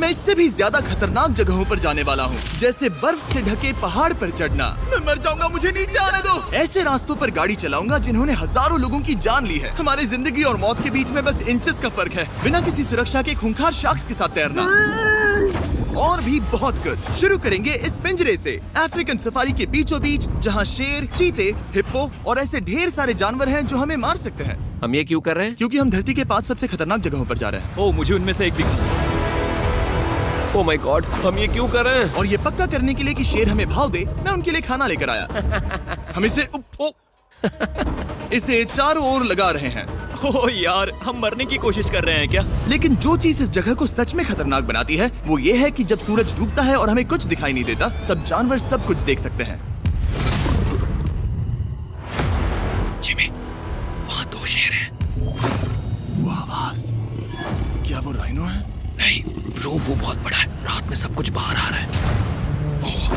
मैं इससे भी ज्यादा खतरनाक जगहों पर जाने वाला हूँ, जैसे बर्फ से ढके पहाड़ पर चढ़ना। मैं मर जाऊंगा, मुझे नीचे आने दो। ऐसे रास्तों पर गाड़ी चलाऊंगा जिन्होंने हजारों लोगों की जान ली है। हमारी जिंदगी और मौत के बीच में बस इंचेस का फर्क है। बिना किसी सुरक्षा के खूंखार शार्क्स के साथ तैरना और भी बहुत कुछ। शुरू करेंगे इस पिंजरे से, अफ्रीकन सफारी के बीचों बीच, जहाँ शेर, चीते, हिप्पो और ऐसे ढेर सारे जानवर हैं जो हमें मार सकते हैं। हम ये क्यों कर रहे हैं? क्योंकि हम धरती के 5 सबसे खतरनाक जगहों पर जा रहे हैं। ओह, मुझे उनमें से एक दिखा। ओह माय गॉड, हम ये क्यों कर रहे हैं? और ये पक्का करने के लिए कि शेर हमें भाव दे, मैं उनके लिए खाना लेकर आया। हम इसे चारों ओर लगा रहे हैं। ओह यार, हम मरने की कोशिश कर रहे हैं क्या? लेकिन जो चीज इस जगह को सच में खतरनाक बनाती है वो ये है कि जब सूरज डूबता है और हमें कुछ दिखाई नहीं देता, तब जानवर सब कुछ देख सकते हैं। जिमी, वहाँ 2 शेर हैं। वो आवाज, क्या वो राइनो है? नहीं ब्रो, वो बहुत बड़ा है। रात में सब कुछ बाहर आ रहा है। ओह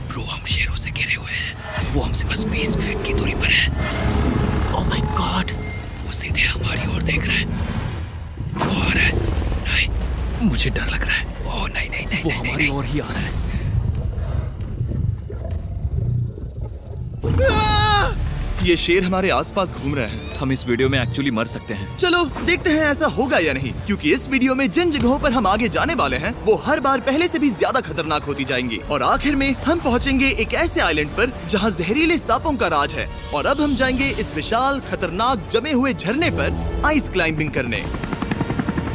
ब्रो, हम शेरों से घिरे हुए हैं। वो हमसे बस 20 फीट की दूरी पर है। ओह माय गॉड, वो सीधे हमारी ओर देख रहा है। वो आ रहा है। नहीं, मुझे डर लग रहा है। ओह नहीं नहीं नहीं, वो नहीं, हमारी नहीं। ओर ही आ रहा है। ये शेर हमारे आसपास घूम रहे हैं। हम इस वीडियो में एक्चुअली मर सकते हैं। चलो देखते हैं ऐसा होगा या नहीं, क्योंकि इस वीडियो में जिन जगहों पर हम आगे जाने वाले हैं वो हर बार पहले से भी ज्यादा खतरनाक होती जाएंगी। और आखिर में हम पहुंचेंगे एक ऐसे आइलैंड पर जहां जहरीले सांपों का राज है। और अब हम जाएंगे इस विशाल खतरनाक जमे हुए झरने पर आइस क्लाइंबिंग करने।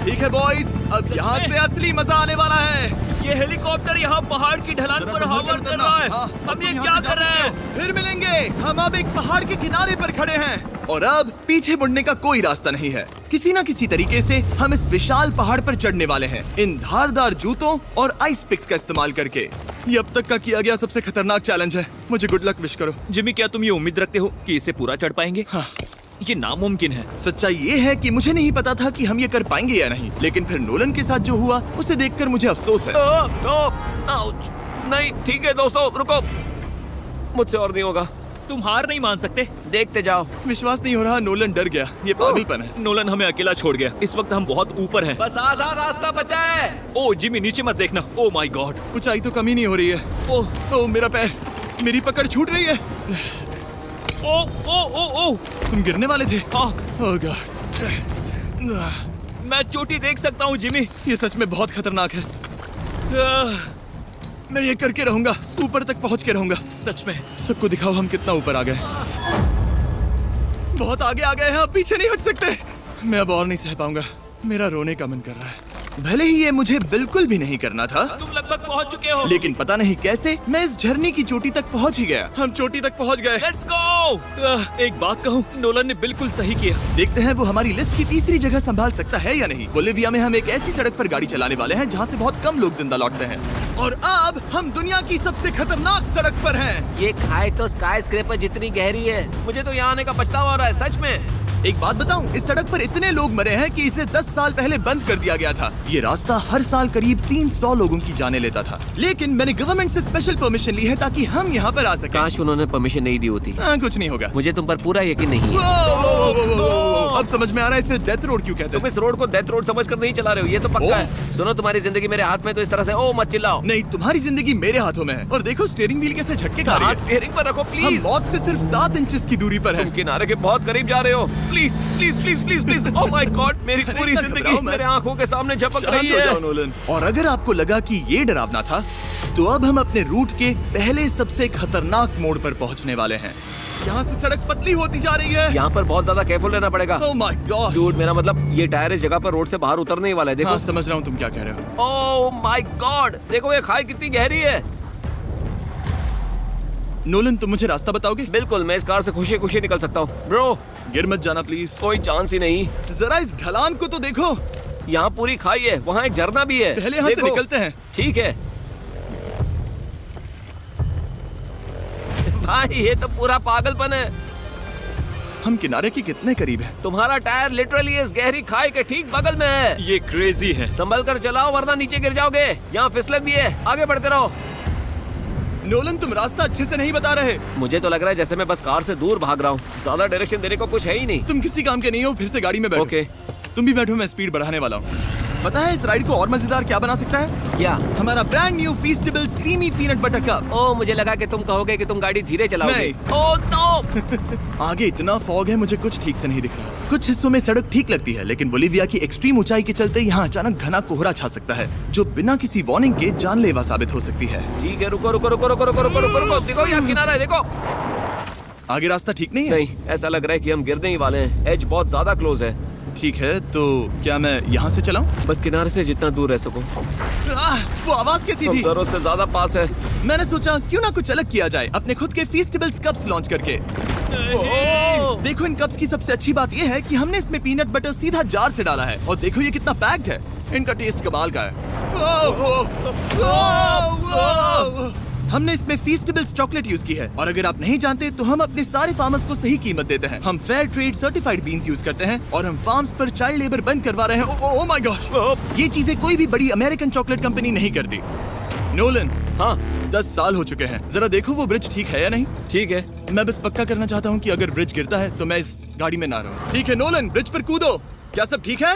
ठीक है बॉयज, अब यहाँ से असली मजा आने वाला है। ये हेलीकॉप्टर यहाँ पहाड़ की ढलान पर हवर कर रहा है। हम ये क्या कर रहे हैं? फिर मिलेंगे। हम अब एक पहाड़ के किनारे पर खड़े हैं और अब पीछे मुड़ने का कोई रास्ता नहीं है। किसी न किसी तरीके से हम इस विशाल पहाड़ पर चढ़ने वाले हैं, इन धारदार जूतों और आइस पिक्स का इस्तेमाल करके। ये अब तक का किया गया सबसे खतरनाक चैलेंज है। मुझे गुड लक विश करो। जिमी, क्या तुम ये उम्मीद रखते हो कि इसे पूरा चढ़ पाएंगे? हाँ। ये नामुमकिन है। सच्चाई ये है कि मुझे नहीं पता था कि हम ये कर पाएंगे या नहीं, लेकिन फिर नोलन के साथ जो हुआ उसे देखकर मुझे अफसोस है। आउच। नहीं ठीक है दोस्तों, रुको, मुझसे और नहीं होगा। तुम हार नहीं मान सकते। देखते जाओ। विश्वास नहीं हो रहा, नोलन डर गया। ये पागलपन है। नोलन हमें अकेला छोड़ गया। इस वक्त हम बहुत ऊपर हैं। बस आधा रास्ता बचा है। ओह जिमी, नीचे मत देखना। Oh my God. ऊंचाई तो कमी नहीं हो रही है। ओह मेरा पैर, मेरी पकड़ छूट रही है। ओह ओह ओह ओह, तुम गिरने वाले थे। हाँ, ओह गॉड। मैं चोटी देख सकता हूँ जिमी। ये सच में बहुत खतरनाक है। आह, मैं ये करके रहूंगा, ऊपर तक पहुंच के रहूंगा। सच में। सबको दिखाओ हम कितना ऊपर आ गए। बहुत आगे आ गए हैं, अब पीछे नहीं हट सकते। मैं अब और नहीं सह पाऊंगा, मेरा रोने का मन कर रहा है। भले ही ये मुझे बिल्कुल भी नहीं करना था, तुम लगभग पहुँच चुके हो। लेकिन पता नहीं कैसे मैं इस झरने की चोटी तक पहुंच ही गया। हम चोटी तक पहुंच गए। Let's go. एक बात कहूँ, नोलन ने बिल्कुल सही किया। देखते हैं वो हमारी लिस्ट की तीसरी जगह संभाल सकता है या नहीं। बोलिविया में हम एक ऐसी सड़क पर गाड़ी चलाने वाले हैं जहाँ से बहुत कम लोग जिंदा लौटते हैं। और अब हम दुनिया की सबसे खतरनाक सड़क पर हैं। ये खाई तो स्काई स्क्रेपर जितनी गहरी है। मुझे तो यहाँ आने का पछतावा हो रहा है, सच में। एक बात बताऊं, इस सड़क पर इतने लोग मरे हैं कि इसे 10 साल पहले बंद कर दिया गया था। ये रास्ता हर साल करीब 300 लोगों की जाने लेता था, लेकिन मैंने गवर्नमेंट से स्पेशल परमिशन ली है ताकि हम यहाँ पर आ सकें। काश उन्होंने परमिशन नहीं दी होती। कुछ नहीं होगा। मुझे तुम पर पूरा यकीन नहीं है। अब समझ में आ रहा है इसे डेथ रोड क्यों कहते तुम हैं। इस रोड को डेथ रोड समझकर नहीं चला रहे हो, ये तो पक्का है। सुनो, तुम्हारी जिंदगी मेरे हाथ में, तो इस तरह से ओ मत चिल्लाओ। नहीं, तुम्हारी जिंदगी मेरे हाथों में है। और देखो स्टीयरिंग व्हील कैसे झटके खा रही हाथ है। स्टीयरिंग पर रखो हम प्लीज। मौत से सिर्फ 7 इंचेस की दूरी पर तुम हैं। किनारे के बहुत करीब जा रहे हो। Please please please please please. Oh my God, मेरी पूरी इतना जिंदगी घबराओ मत। मेरे आंखों के सामने झपक शांत रही हो जाओ है। नोलन। और अगर आपको लगा कि ये डरावना था, तो अब हम अपने रूट के पहले सबसे खतरनाक मोड़ पर पहुंचने वाले हैं। यहाँ से सड़क पतली होती जा रही है। यहाँ पर बहुत ज्यादा केयरफुल रहना पड़ेगा। Oh my God. डूड, मेरा मतलब ये टायर इस जगह पर रोड से बाहर उतरने ही वाला है। देखो। हाँ, समझ रहा हूँ तुम क्या कह रहे हो। ओह माय गॉड, देखो ये खाई कितनी गहरी है। नोलन, तुम मुझे रास्ता बताओगे? बिल्कुल, मैं इस कार से खुशी खुशी निकल सकता हूँ। ब्रो, गिर मत जाना प्लीज। कोई चांस ही नहीं। जरा इस ढलान को तो देखो। यहाँ पूरी खाई है, वहाँ एक झरना भी है। पहले यहाँ से देखो। निकलते हैं। ठीक है भाई, ये तो पूरा पागलपन है। हम किनारे के कितने करीब हैं? तुम्हारा टायर लिटरली इस गहरी खाई के ठीक बगल में है। ये क्रेजी है। संभल कर चलाओ वरना नीचे गिर जाओगे। यहाँ फिसलन भी है, आगे बढ़ते रहो। नोलन, तुम रास्ता अच्छे से नहीं बता रहे। मुझे तो लग रहा है जैसे मैं बस कार से दूर भाग रहा हूँ। ज्यादा डायरेक्शन देने को कुछ है ही नहीं। तुम किसी काम के नहीं हो, फिर से गाड़ी में बैठो। ओके। तुम भी बैठो, मैं स्पीड बढ़ाने वाला हूँ। पता है इस राइड को और मजेदार क्या बना सकता है? क्या? हमारा brand new Feastables creamy peanut butter cup. ओ, मुझे लगा कि तुम कहोगे कि तुम गाड़ी धीरे चलाओगे। नहीं। Oh no! आगे इतना फॉग है, मुझे कुछ ठीक से नहीं दिख रहा। कुछ हिस्सों में सड़क ठीक लगती है, लेकिन बोलीविया की एक्सट्रीम ऊंचाई के चलते यहाँ अचानक घना कोहरा छा सकता है, जो बिना किसी वार्निंग के जानलेवा साबित हो सकती है। ठीक है, रुको रुको रुको रुको रुको रुको रुको रुको, देखो यहाँ किनारा है, देखो। आगे रास्ता ठीक नहीं है? नहीं, ऐसा लग रहा है कि हम गिरने ही वाले हैं। एज बहुत ज्यादा क्लोज है। ठीक है, तो क्या मैं यहाँ से चलाऊं? बस किनारे से जितना दूर रह सको। वो आवाज कैसी तुम थी? जरूरत से ज्यादा पास है। मैंने सोचा क्यों ना कुछ अलग किया जाए अपने खुद के फीस्टेबल्स कप्स लॉन्च करके। देखो इन कप्स की सबसे अच्छी बात ये है कि हमने इसमें पीनट बटर सीधा जार से डाला है, और देखो ये कितना पैक्ड है। इनका टेस्ट कमाल का है। हमने इसमें फीस्टेबल्स चॉकलेट यूज की है, और अगर आप नहीं जानते तो हम अपने सारे फार्मर्स को सही कीमत देते हैं। हम fair trade certified beans use करते हैं, और हम फार्म्स पर चाइल्ड लेबर बंद करवा रहे हैं। ओह माय गॉश, ये चीजें कोई भी बड़ी अमेरिकन चॉकलेट कंपनी नहीं करती। नोलन, हाँ 10 साल हो चुके हैं, जरा देखो वो ब्रिज ठीक है या नहीं। ठीक है। मैं बस पक्का करना चाहता हूँ कि अगर ब्रिज गिरता है तो मैं इस गाड़ी में ना रहूं। ठीक है नोलन, ब्रिज पर कूदो। क्या सब ठीक है?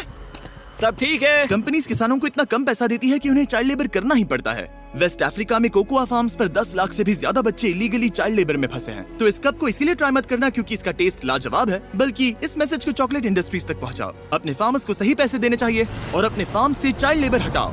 सब ठीक है। कंपनीज किसानों को इतना कम पैसा देती है कि उन्हें चाइल्ड लेबर करना ही पड़ता है। वेस्ट अफ्रीका में कोकोआ फार्म्स पर 10 लाख से भी ज्यादा बच्चे इलीगली चाइल्ड लेबर में फंसे हैं। तो इस कप को इसीलिए ट्राई मत करना क्योंकि इसका टेस्ट लाजवाब है, बल्कि इस मैसेज को चॉकलेट इंडस्ट्रीज तक पहुंचाओ। अपने फार्मर्स को सही पैसे देने चाहिए और अपने फार्म से चाइल्ड लेबर हटाओ।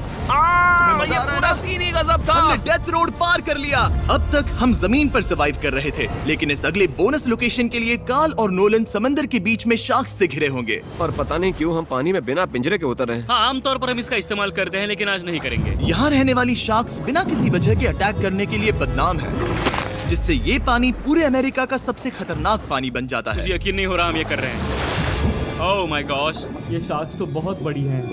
ये पूरा सीन ही गजब था। हमने डेथ रोड पार कर लिया। अब तक हम जमीन पर सर्वाइव कर रहे थे, लेकिन इस अगले बोनस लोकेशन के लिए कार्ल और नोलन समंदर के बीच में शार्क्स से घिरे होंगे। और पता नहीं क्यों हम पानी में बिना पिंजरे के उतर रहे हैं। हाँ, आमतौर पर हम इसका इस्तेमाल करते हैं, लेकिन आज नहीं करेंगे। यहाँ रहने वाली शार्क्स बिना किसी वजह के अटैक करने के लिए बदनाम है, जिससे ये पानी पूरे अमेरिका का सबसे खतरनाक पानी बन जाता मुझे है। यकीन नहीं हो रहा हम ये कर रहे हैं। ओह माय गॉश, ये शार्क्स तो बहुत बड़ी हैं।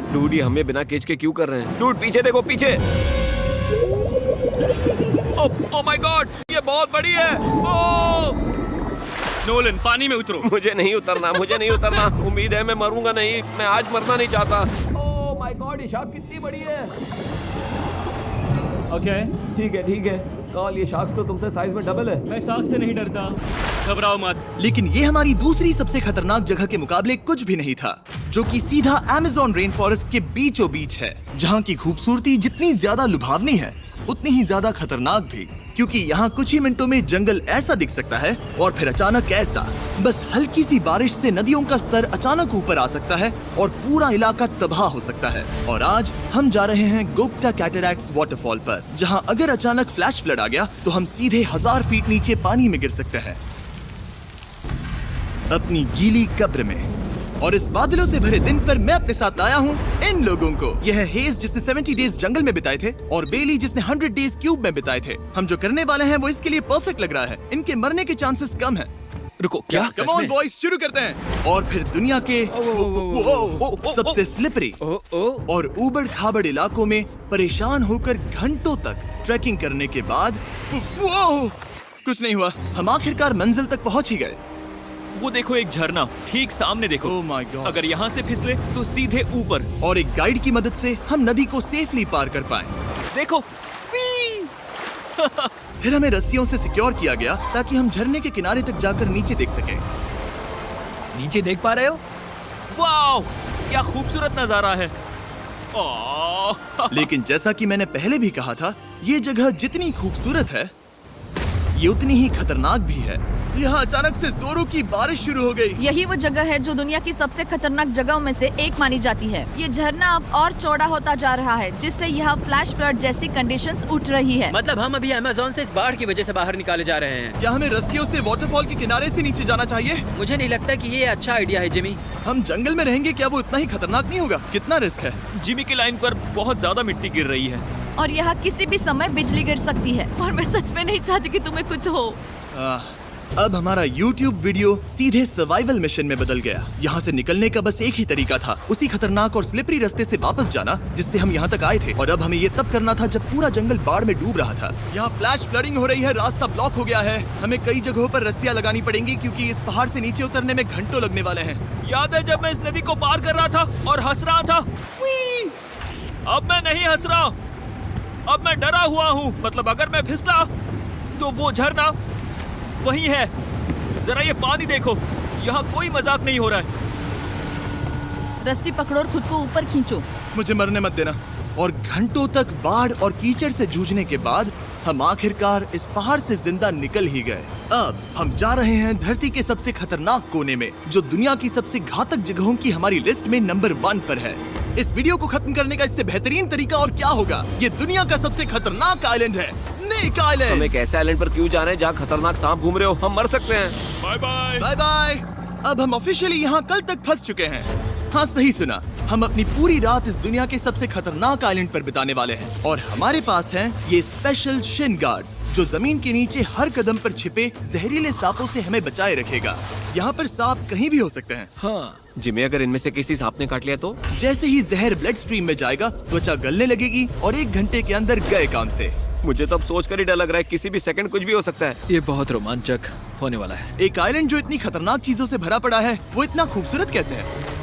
डूड, ये हमें बिना केज के क्यों कर रहे हैं? डूड पीछे देखो, पीछे। ओह माय गॉड, ये बहुत बड़ी है। ओह नोलन, पानी में उतरो। मुझे नहीं उतरना, मुझे नहीं उतरना। उम्मीद है मैं मरूंगा नहीं। मैं आज मरना नहीं चाहता। ओह माय गॉड, ये शार्क कितनी बड़ी है। ओके, ठीक है ठीक है। कार्ल, ये शार्क तो तुमसे साइज में डबल है। मैं शार्क से नहीं डरता, घबराओ मत। लेकिन ये हमारी दूसरी सबसे खतरनाक जगह के मुकाबले कुछ भी नहीं था, जो कि सीधा अमेज़न रेन फॉरेस्ट के बीचों बीच है, जहाँ की खूबसूरती जितनी ज्यादा लुभावनी है उतनी ही ज्यादा खतरनाक भी, क्योंकि यहाँ कुछ ही मिनटों में जंगल ऐसा दिख सकता है और फिर अचानक ऐसा। बस हल्की सी बारिश से नदियों का स्तर अचानक ऊपर आ सकता है और पूरा इलाका तबाह हो सकता है। और आज हम जा रहे हैं गोक्टा कैटरैक्ट्स वाटरफॉल पर, जहाँ अगर अचानक फ्लैश फ्लड आ गया तो हम सीधे 1000 फीट नीचे पानी में गिर सकते हैं, अपनी गीली कब्र में। और इस बादलों से भरे दिन पर मैं अपने साथ लाया हूँ इन लोगों को। यह है हेज, जिसने 70 डेज जंगल में बिताए थे, और बेली, जिसने 100 डेज क्यूब में बिताए थे। हम जो करने वाले हैं वो इसके लिए परफेक्ट लग रहा है। इनके मरने के चांसेस कम हैं। रुको, क्या? कम ऑन बॉयज, शुरू करते हैं। और फिर दुनिया के सबसे स्लिपरी और ऊबड़ खाबड़ इलाकों में परेशान होकर घंटों तक ट्रैकिंग करने के बाद कुछ नहीं हुआ। हम आखिरकार मंजिल तक पहुंच ही गए। वो देखो, एक झरना ठीक सामने देखो। Oh my God. अगर यहाँ से फिसले तो सीधे ऊपर। और एक गाइड की मदद से हम नदी को सेफली पार कर पाए। देखो। फिर हमें रस्सियों से सिक्योर किया गया ताकि हम झरने के किनारे तक जाकर नीचे देख सकें। नीचे देख पा रहे हो? वाओ, क्या खूबसूरत नजारा है। लेकिन जैसा कि मैंने पहले भी कहा था, ये जगह जितनी खूबसूरत है ये उतनी ही खतरनाक भी है। यहाँ अचानक से जोरों की बारिश शुरू हो गई। यही वो जगह है जो दुनिया की सबसे खतरनाक जगहों में से एक मानी जाती है। ये झरना अब और चौड़ा होता जा रहा है, जिससे यहाँ फ्लैश फ्लड जैसी कंडीशंस उठ रही है। मतलब हम अभी अमेज़न से इस बाढ़ की वजह से बाहर निकाले जा रहे हैं। क्या हमें रस्सियों से वाटरफॉल के किनारे से नीचे जाना चाहिए? मुझे नहीं लगता कि ये अच्छा आइडिया है जिमी। हम जंगल में रहेंगे, क्या वो इतना ही खतरनाक नहीं होगा? कितना रिस्क है। जिमी की लाइन पर बहुत ज्यादा मिट्टी गिर रही है, और यहाँ किसी भी समय बिजली गिर सकती है, और मैं सच में नहीं चाहती कि तुम्हें कुछ हो। अब हमारा YouTube वीडियो सीधे सर्वाइवल मिशन में बदल गया। यहाँ से निकलने का बस एक ही तरीका था, उसी खतरनाक और स्लिपरी रास्ते से वापस जाना जिससे हम यहाँ तक आए थे। और अब हमें ये तब करना था जब पूरा जंगल बाढ़ में डूब रहा था। यहाँ फ्लैश फ्लडिंग हो रही है, रास्ता ब्लॉक हो गया है। हमें कई जगहों पर रस्सियाँ लगानी पड़ेंगी क्योंकि इस पहाड़ से नीचे उतरने में घंटों लगने वाले हैं। याद है जब मैं इस नदी को पार कर रहा था और हंस रहा था? अब मैं नहीं हंस रहा, अब मैं डरा हुआ हूँ। मतलब अगर मैं फिसला तो वो झरना वही है। जरा ये पानी देखो, यहाँ कोई मजाक नहीं हो रहा है। रस्सी पकड़ो और खुद को ऊपर खींचो। मुझे मरने मत देना। और घंटों तक बाढ़ और कीचड़ से जूझने के बाद हम आखिरकार इस पहाड़ से जिंदा निकल ही गए। अब हम जा रहे हैं धरती के सबसे खतरनाक कोने में, जो दुनिया की सबसे घातक जगहों की हमारी लिस्ट में नंबर 1 पर है। इस वीडियो को खत्म करने का इससे बेहतरीन तरीका और क्या होगा? ये दुनिया का सबसे खतरनाक आइलैंड है, स्नेक हम आइलैंड। एक ऐसे आइलैंड पर क्यों जा रहे हैं जहाँ खतरनाक सांप घूम रहे हो? हम मर सकते हैं। Bye bye. Bye bye. अब हम ऑफिशियली यहाँ कल तक फंस चुके हैं। हाँ, सही सुना। हम अपनी पूरी रात इस दुनिया के सबसे खतरनाक आइलैंड पर बिताने वाले हैं और हमारे पास हैं ये स्पेशल शिन गार्ड्स, जो जमीन के नीचे हर कदम पर छिपे जहरीले सांपों से हमें बचाए रखेगा। यहाँ पर सांप कहीं भी हो सकते हैं। हाँ जिमी, अगर इनमें से किसी सांप ने काट लिया तो? जैसे ही जहर ब्लड स्ट्रीम में जाएगा, त्वचा गलने लगेगी और 1 घंटे के अंदर गए काम से। मुझे तो अब सोचकर ही डर लग रहा है, किसी भी सेकंड कुछ भी हो सकता है। ये बहुत रोमांचक होने वाला है। एक आइलैंड जो इतनी खतरनाक चीजों से भरा पड़ा है, वो इतना खूबसूरत कैसे है?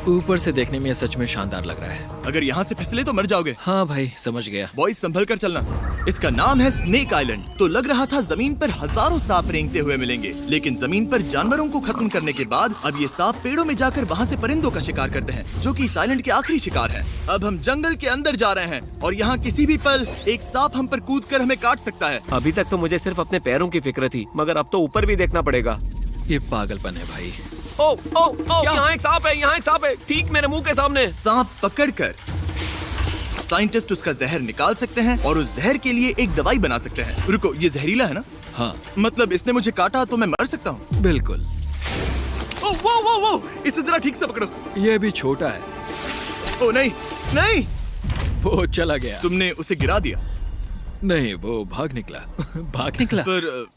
ऊपर से देखने में ये सच में शानदार लग रहा है। अगर यहाँ से फिसले तो मर जाओगे। हाँ भाई, समझ गया। बॉयज, संभल कर चलना। इसका नाम है स्नेक आइलैंड। तो लग रहा था जमीन पर हजारों सांप रेंगते हुए मिलेंगे, लेकिन जमीन पर जानवरों को खत्म करने के बाद अब ये सांप पेड़ों में जाकर वहाँ से परिंदों का शिकार करते हैं, जो कि इस आइलैंड के आखिरी शिकार है। अब हम जंगल के अंदर जा रहे हैं और यहाँ किसी भी पल एक सांप हम पर कूद कर हमें काट सकता है। अभी तक तो मुझे सिर्फ अपने पैरों की फिक्र थी, मगर अब तो ऊपर भी देखना पड़ेगा। ये पागलपन है भाई। ओ ओ ओ, यहाँ एक सांप है, यहाँ एक सांप है, ठीक मेरे मुंह के सामने। सांप पकड़कर साइंटिस्ट उसका जहर निकाल सकते हैं और उस जहर के लिए एक दवाई बना सकते हैं। रुको, ये जहरीला है ना? हाँ मतलब इसने मुझे काटा तो मैं मर सकता हूँ? बिल्कुल। ओ, वो, इसे जरा ठीक से पकड़ो। ये भी छोटा है। ओ नहीं, नहीं, वो चला गया। तुमने उसे गिरा दिया। नहीं, वो भाग निकला। भाग निकला। पर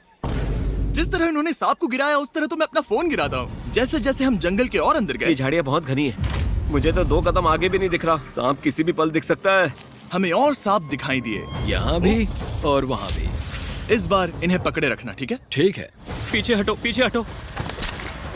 जिस तरह इन्होंने सांप को गिराया, उस तरह तो मैं अपना फोन गिराता हूँ। जैसे जैसे हम जंगल के और अंदर ये गए, झाड़ियाँ बहुत घनी है, मुझे तो 2 कदम आगे भी नहीं दिख रहा। सांप किसी भी पल दिख सकता है। हमें और सांप दिखाई दिए। यहाँ भी और वहाँ भी। इस बार इन्हें पकड़े रखना, ठीक है? ठीक है। पीछे हटो, पीछे हटो।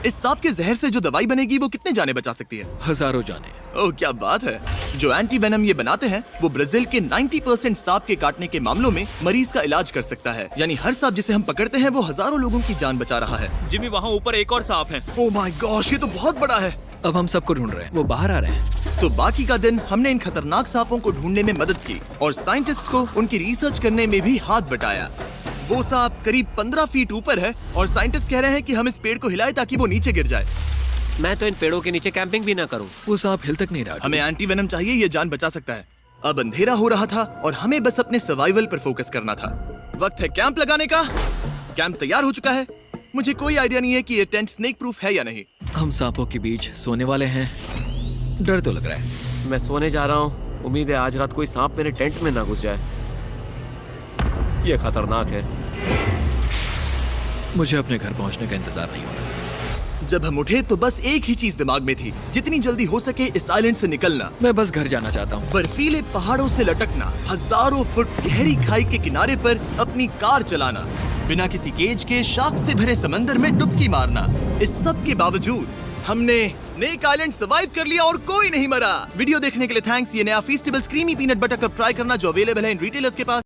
इस सांप के जहर से जो दवाई बनेगी, वो कितने जाने बचा सकती है? हजारों जाने। ओह, क्या बात है। जो एंटी वेनम ये बनाते हैं, वो ब्राजील के 90% सांप के काटने के मामलों में मरीज का इलाज कर सकता है। यानी हर सांप जिसे हम पकड़ते हैं, वो हजारों लोगों की जान बचा रहा है। जिमी, वहाँ ऊपर एक और सांप है। ओह माय गॉश, ये तो बहुत बड़ा है। अब हम सबको ढूंढ रहे हैं। वो बाहर आ रहे हैं। तो बाकी का दिन हमने इन खतरनाक सांपों को ढूंढने में मदद की और साइंटिस्ट को उनकी रिसर्च करने में भी हाथ बटाया। वो सांप करीब 15 फीट ऊपर है और साइंटिस्ट कह रहे हैं कि हम इस पेड़ को हिलाएं ताकि वो नीचे गिर जाए। मैं तो इन पेड़ों के नीचे कैंपिंग भी ना करूं। वो सांप हिल तक नहीं रहा। हमें एंटी वेनम चाहिए, ये जान बचा सकता है। अब अंधेरा हो रहा था और हमें बस अपने सर्वाइवल पर फोकस करना था। वक्त है कैंप लगाने का। कैंप तैयार हो चुका है। मुझे कोई आइडिया नहीं है कि ये टेंट स्नेक प्रूफ है या नहीं। हम सांपों के बीच सोने वाले हैं। डर तो लग रहा है। मैं सोने जा रहा हूँ। उम्मीद है आज रात कोई सांप मेरे टेंट में ना घुस जाए। ये खतरनाक है। मुझे अपने घर पहुंचने का इंतजार नहीं हो रहा। जब हम उठे तो बस एक ही चीज दिमाग में थी, जितनी जल्दी हो सके इस आइलैंड से निकलना। मैं बस घर जाना चाहता हूँ। बर्फीले पहाड़ों से लटकना, हजारों फुट गहरी खाई के किनारे पर अपनी कार चलाना, बिना किसी केज के शार्क से भरे समंदर में डुबकी मारना। इस सब के बावजूद हमने स्नेक आइलैंड सर्वाइव कर लिया और कोई नहीं मरा। वीडियो देखने के लिए थैंक्स। ये नया Feastables creamy peanut butter cup try करना, जो अवेलेबल है इन रिटेलर्स के पास।